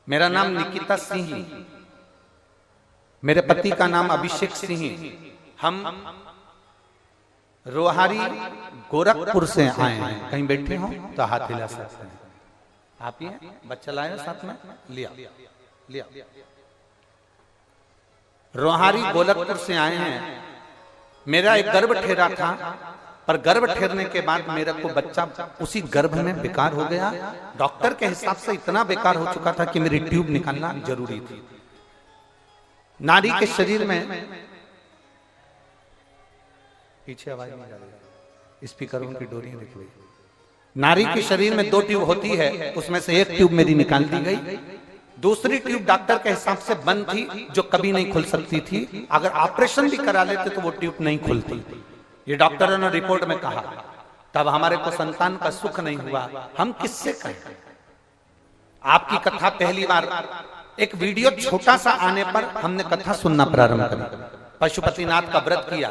मेरा नाम निकिता सिंह, मेरे पति का नाम अभिषेक सिंह। हम रोहारी गोरखपुर से आए हैं। कहीं बैठे हो तो हाथ हिला सकते हैं। आप ही हैं? बच्चा लाए साथ में? लिया लिया। रोहारी गोरखपुर से आए हैं। मेरा एक गर्भ ठेरा था, पर गर्भ ठेरने के बाद मेरे को बच्चा उसी गर्भ में बेकार हो गया। डॉक्टर के हिसाब से इतना बेकार हो चुका था कि मेरी ट्यूब निकालना जरूरी थी। नारी के शरीर में, पीछे आवाज नहीं आ रही, स्पीकरों की डोरियां दिख रही। नारी के शरीर में 2 ट्यूब होती है, उसमें से एक ट्यूब मेरी निकाल दी गई। दूसरी ट्यूब डॉक्टर के हिसाब से बंद थी, जो कभी नहीं खुल सकती थी। अगर ऑपरेशन भी करा लेते तो वो ट्यूब नहीं खुलती। ये डॉक्टरों ने रिपोर्ट में कहा। तब हमारे को संतान का सुख नहीं हुआ। हम किससे कहें? आपकी कथा पहली बार एक वीडियो छोटा सा आने पर हमने कथा सुनना प्रारंभ करी। पशुपतिनाथ का व्रत किया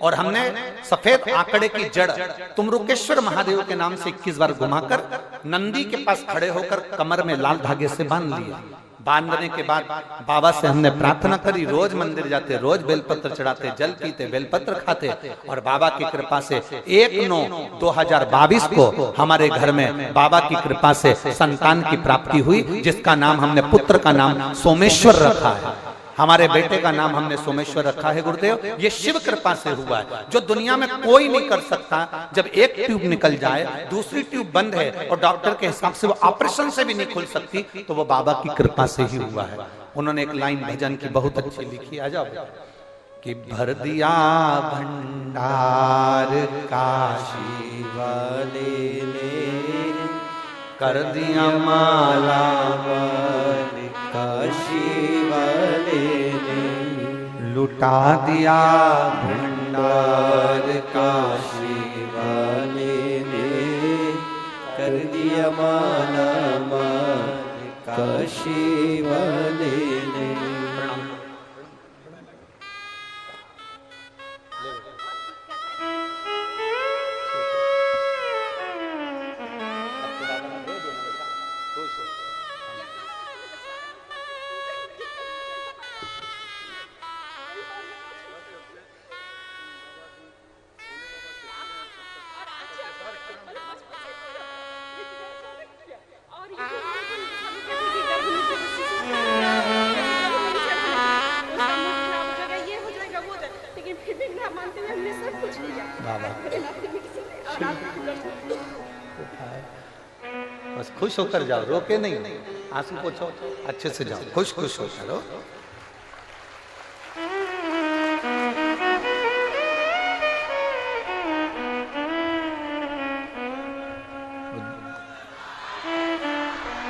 और हमने सफेद आंकड़े की जड़ तुमरुकेश्वर महादेव के नाम से 21 बार घुमाकर नंदी के पास खड़े होकर कमर में लाल धागे से बांध लिया। बांधने के बाद बाबा से हमने प्रार्थना करी। रोज मंदिर जाते, रोज बेलपत्र चढ़ाते, जल पीते, बेलपत्र खाते, और बाबा की कृपा से 1/9/2022 को हमारे घर में बाबा की कृपा से संतान की प्राप्ति हुई, जिसका नाम हमने, पुत्र का नाम सोमेश्वर रखा है। हमारे बेटे का नाम हमने सोमेश्वर रखा है गुरुदेव। ये शिव कृपा से हुआ है, जो दुनिया में कोई नहीं कर सकता। जब एक ट्यूब निकल जाए, दूसरी ट्यूब बंद है और डॉक्टर के हिसाब से वो ऑपरेशन से भी नहीं खुल सकती, तो वो बाबा की कृपा से ही हुआ है। उन्होंने एक लाइन भजन की बहुत अच्छी लिखी, आ जाओ, कि भर दिया भंडार काशी वाले ने, कर दिया माला काशी वाले ने, लुटा दिया भंडार काशी वाले ने, कर दिया माला काशी वाले ने। बस खुश होकर जाओ, रोके नहीं, आंसू पोछो, अच्छे से जाओ, खुश खुश होकर रहो।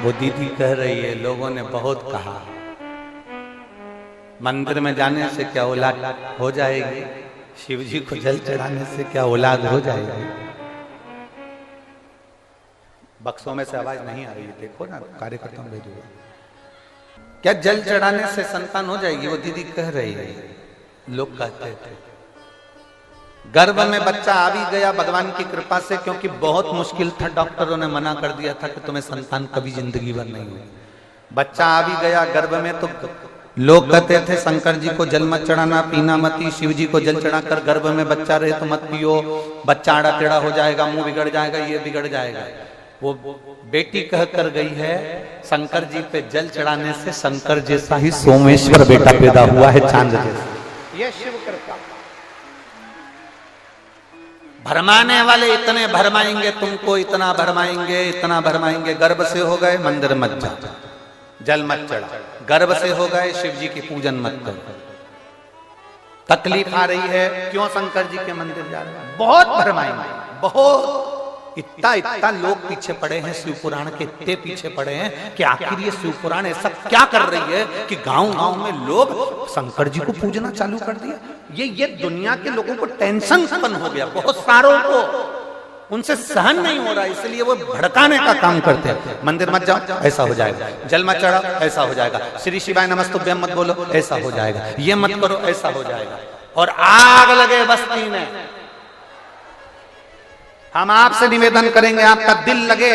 वो दीदी कह रही है, लोगों ने बहुत कहा मंदिर में जाने से क्या औलाद हो जाएगी, शिव जी को जल चढ़ाने से क्या औलाद हो जाएगी। बक्सों में से आवाज नहीं आ रही है, देखो ना, कार्यकर्ता भेजूंगा। क्या जल चढ़ाने से संतान हो जाएगी? वो दीदी कह रही है। लोग कहते थे गर्भ में बच्चा आ भी गया भगवान की कृपा से, क्योंकि बहुत मुश्किल था। डॉक्टरों ने मना कर दिया था कि तुम्हें संतान कभी जिंदगी भर नहीं हुई। बच्चा आ भी गया गर्भ में, तो लोग कहते थे शंकर जी को जल मत चढ़ाना, पीना मत, शिव जी को जल चढ़ाकर गर्भ में बच्चा रहे तो मत पियो, बच्चा आड़ा टेढ़ा हो जाएगा, मुंह बिगड़ जाएगा, ये बिगड़ जाएगा। वो बेटी कह कर गई है, शंकर जी पे जल चढ़ाने से शंकर जैसा ही सोमेश्वर बेटा पैदा हुआ है, चांद जैसा। ये शिव कृपा। भरमाने वाले इतने भरमाएंगे तुमको, इतना भरमाएंगे, इतना भरमाएंगे। गर्भ से हो गए मंदिर मत जा, जल मत चढ़ा। गर्भ से हो गए शिव जी की पूजन मत करो। तकलीफ आ रही है, क्यों शंकर जी के मंदिर जा रहे हैं? बहुत भरमाएंगे, बहुत। इतना लोग पीछे पड़े हैं शिव पुराण के, इतने पीछे पड़े हैं कि आखिर ये शिव पुराण ऐसा क्या कर रही है कि गांव-गांव में लोग शंकर जी को पूजना चालू कर दिया। ये दुनिया के लोगों को टेंशन उत्पन्न हो गया, बहुत सारों को, उनसे सहन नहीं हो रहा, इसलिए वो भड़काने का काम करते हैं। मंदिर मत जाओ, ऐसा हो जाएगा। जल मत चढ़ाओ, ऐसा हो जाएगा। श्री शिवाय नमस्तुभ्यम मत बोलो, ऐसा हो जाएगा। ये मत करो, ऐसा हो जाएगा। और आग लगे बस्ती में। हम आपसे निवेदन करेंगे, आपका दिल लगे,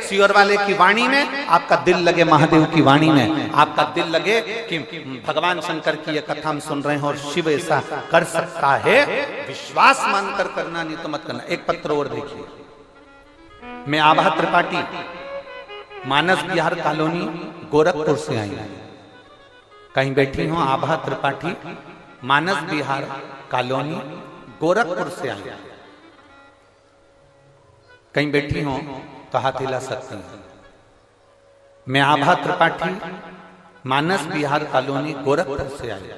सीहोर वाले की वाणी में, आपका दिल लगे महादेव की वाणी में, आपका दिल लगे कि भगवान शंकर की ये कथा हम सुन रहे हैं और शिव ऐसा कर सकता है, विश्वास मानकर करना, नहीं तो मत करना। एक पत्र और देखिए, मैं आभा त्रिपाठी, मानस विहार कॉलोनी, गोरखपुर से आई हूं। कहीं बैठी हूं, आभा त्रिपाठी, मानस विहार कॉलोनी, गोरखपुर से आई। कहीं बैठी हूं तो हाथ हिला सकती हूं। मैं आभा त्रिपाठी, मानस विहार कॉलोनी, गोरखपुर से आई।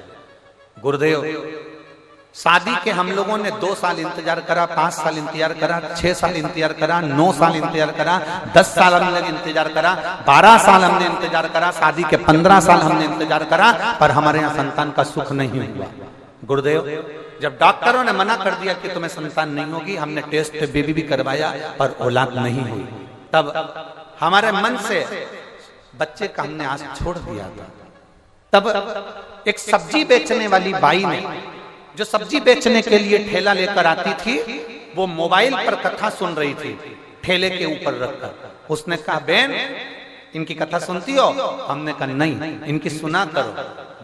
गुरुदेव, शादी के हम लोगों ने 2 साल इंतजार करा, 5 साल इंतजार करा, 6 साल इंतजार करा, 9 साल इंतजार करा, 10 साल हमने इंतजार करा, 12 साल हमने इंतजार करा, शादी के 15 साल हमने इंतजार करा, पर हमारे यहाँ संतान का सुख नहीं हुआ। गुरुदेव, जब डॉक्टरों ने मना कर दिया कि तुम्हें संतान नहीं होगी, हमने टेस्ट बेबी भी करवाया पर औलाद नहीं हुई, तब हमारे मन से बच्चे का हमने आज छोड़ दिया था। तब एक सब्जी बेचने वाली बाई ने, जो सब्जी बेचने के लिए ठेला लेकर आती थी, वो मोबाइल पर कथा सुन रही थी ठेले के ऊपर रखकर। उसने कहा, बहन इनकी कथा सुनती हो? हमने कहा नहीं, इनकी सुना करो,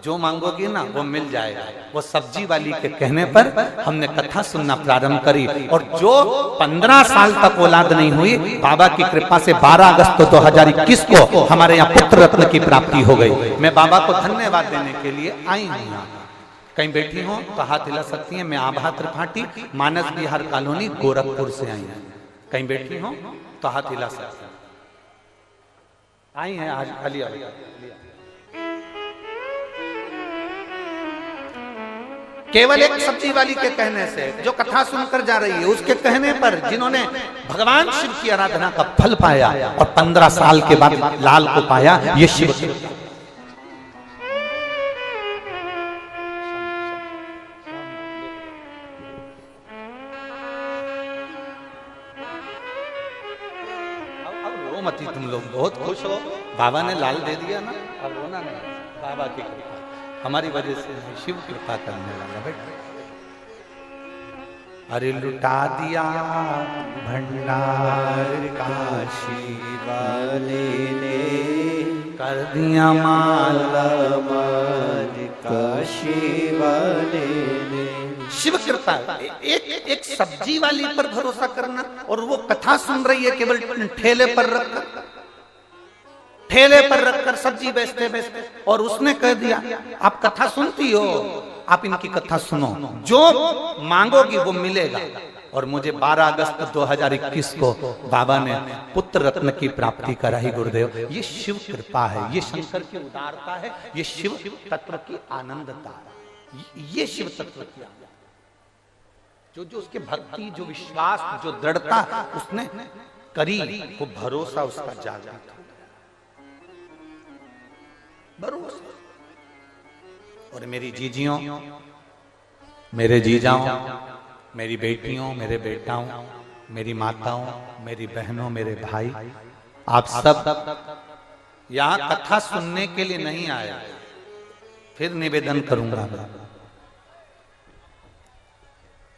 जो मांगोगी ना वो मिल जाएगा। वो सब्जी वाली के कहने पर हमने कथा सुनना प्रारंभ करी, और जो 15 साल तक औलाद नहीं हुई, बाबा की कृपा से 12 अगस्त 2021 को हमारे यहाँ पुत्र रत्न की प्राप्ति हो गई। मैं बाबा को धन्यवाद देने के लिए आई हूँ। कहीं बैठी हो तो हाथ हिला सकती हैं। मैं आभा त्रिपाठी, मानस विहार कॉलोनी, गोरखपुर से आई हैं। कहीं बैठी हो तो हाथ हिला सकती हैं। आई हैं आज खाली केवल एक सब्जी वाली के कहने से, जो कथा सुनकर जा रही है उसके कहने पर, जिन्होंने भगवान शिव की आराधना का फल पाया और 15 साल के बाद लाल को पाया, ये शिव मती। तुम लोग बहुत खुश हो, बाबा ने लाल दे दिया ना, अब रोना नहीं, बाबा की कृपा हमारी वजह से, शिव कृपा करने वाला। बेटा, अरे लुटा दिया भंडार काशी वाले ने, कर दिया माला माल काशी वाले ने। शिव कृपा। एक सब्जी वाली पर भरोसा करना, और वो कथा सुन रही है केवल ठेले पर रखकर सब्जी बेचते बेचते, और उसने कह दिया आप कथा सुनती हो, आप इनकी कथा सुनो, जो मांगोगी वो मिलेगा। और मुझे 12 अगस्त 2021 को बाबा ने पुत्र रत्न की प्राप्ति कराई। गुरुदेव, ये शिव कृपा है, ये शंकर की उदारता है, ये शिव तत्व की आनंदता है, ये शिव तत्व की आनंद। जो उसके भक्ति, जो विश्वास, जो दृढ़ता उसने करी, वो भरोसा उसका जागृत हो, भरोसा। और मेरी जीजियों, मेरे जीजाओं, मेरी बेटियों, मेरे बेटाओं, मेरी माताओं, मेरी बहनों, मेरे भाई, आप सब यहाँ कथा सुनने के लिए नहीं आए। फिर निवेदन करूंगा,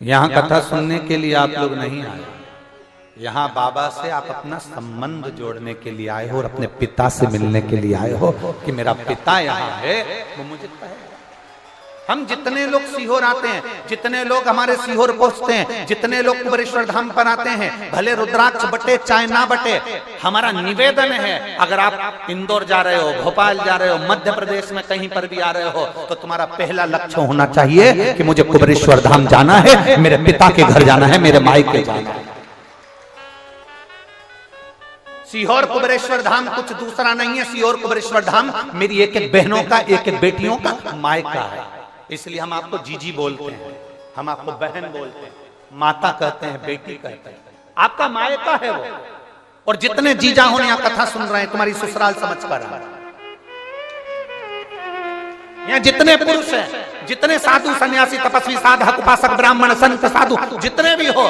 यहाँ कथा सुनने के लिए आप लोग नहीं आए, यहाँ बाबा से आप अपना संबंध जोड़ने के लिए आए हो, और अपने पिता से मिलने के लिए आए हो कि मेरा पिता यहाँ है, वो मुझे कहेगा। हम जितने लोग सीहोर आते हैं, जितने लोग हमारे सीहोर पहुंचते हैं, जितने लोग कुबेरेश्वर धाम पर आते हैं, भले रुद्राक्ष बटे चाहे ना बटे, हमारा निवेदन है, अगर आप इंदौर जा रहे हो, भोपाल जा रहे हो, मध्य प्रदेश में कहीं पर भी आ रहे हो, तो तुम्हारा पहला लक्ष्य होना चाहिए कि मुझे कुबेरेश्वर धाम जाना है, मेरे पिता के घर जाना है, मेरे मायके जाना है। सीहोर कुबेरेश्वर धाम कुछ दूसरा नहीं है। सीहोर कुबेरेश्वर धाम मेरी एक एक बहनों का, एक एक बेटियों का मायका है। इसलिए हम आपको जीजी बोलते हैं, हम आपको बहन बोलते हैं, माता कहते हैं, बेटी कहते हैं, आपका मायका है वो। और जितने जीजा हो यहाँ कथा सुन रहे हैं, तुम्हारी ससुराल समझ कर, यहाँ जितने पुरुष हैं, जितने साधु सन्यासी तपस्वी साधक उपासक ब्राह्मण संत साधु जितने भी हो,